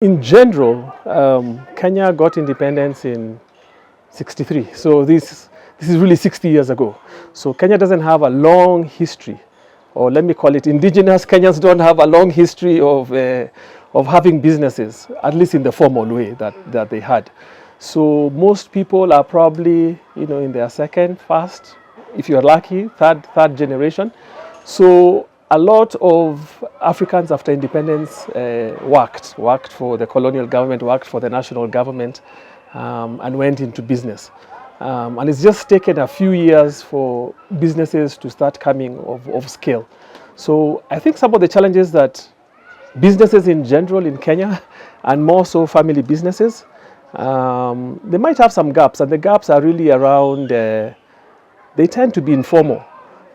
In general, Kenya got independence in 63. So this is really 60 years ago. So Kenya doesn't have a long history, or let me call it indigenous Kenyans don't have a long history of having businesses, at least in the formal way that they had. So most people are probably, in their second, first, if you're lucky, third generation. So a lot of Africans after independence worked for the colonial government, worked for the national government, and went into business. And it's just taken a few years for businesses to start coming of scale. So I think some of the challenges that businesses in general in Kenya, and more so family businesses, they might have some gaps, and the gaps are really around, they tend to be informal.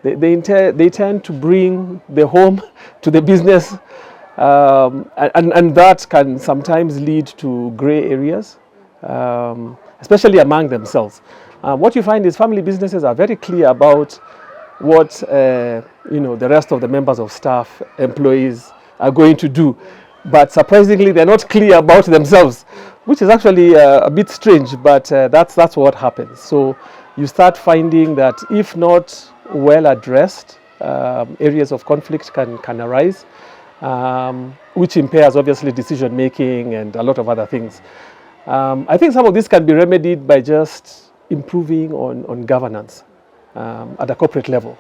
They tend to bring the home to the business, and that can sometimes lead to gray areas, especially among themselves. What you find is family businesses are very clear about what the rest of the members of staff, employees are going to do, but surprisingly they're not clear about themselves, which is actually a bit strange, but that's what happens. So you start finding that if not well addressed, areas of conflict can arise, which impairs obviously decision making and a lot of other things. I think some of this can be remedied by just improving on governance at a corporate level,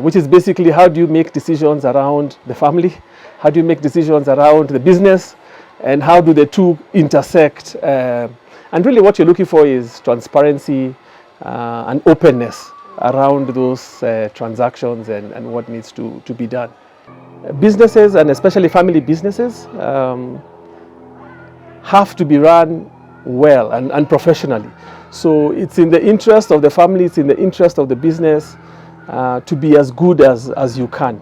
which is basically how do you make decisions around the family, how do you make decisions around the business, and how do the two intersect. And really what you're looking for is transparency and openness around those transactions and what needs to be done. Businesses, and especially family businesses, have to be run well and professionally. So it's in the interest of the family, it's in the interest of the business to be as good as you can.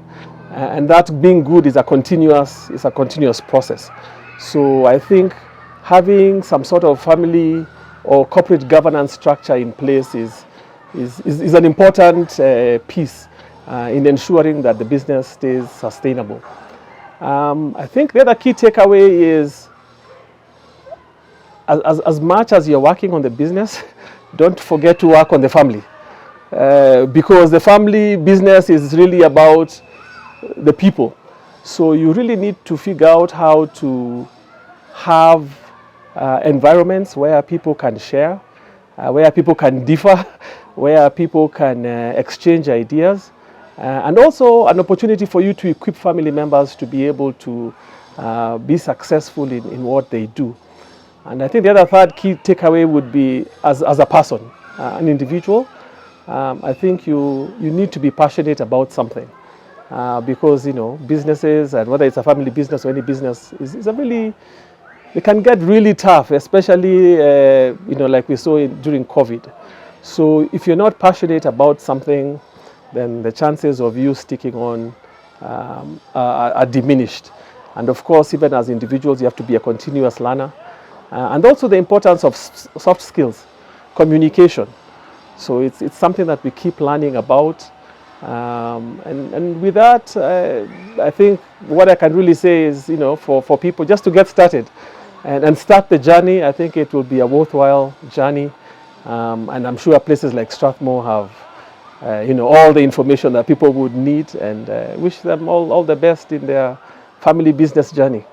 And that being good is a continuous process. So I think having some sort of family or corporate governance structure in place is an important piece in ensuring that the business stays sustainable. I think the other key takeaway is as much as you're working on the business, don't forget to work on the family, because the family business is really about the people. So you really need to figure out how to have environments where people can share, where people can differ, where people can exchange ideas, and also an opportunity for you to equip family members to be able to be successful in what they do. And I think the other third key takeaway would be as a person, an individual, I think you need to be passionate about something, because businesses, and whether it's a family business or any business, it can get really tough, especially like we saw during COVID. So if you're not passionate about something, then the chances of you sticking on are diminished. And of course, even as individuals, you have to be a continuous learner. And also the importance of soft skills, communication. So it's something that we keep learning about. And with that, I think what I can really say is, for people just to get started and start the journey, I think it will be a worthwhile journey. And I'm sure places like Strathmore have, all the information that people would need, and wish them all the best in their family business journey.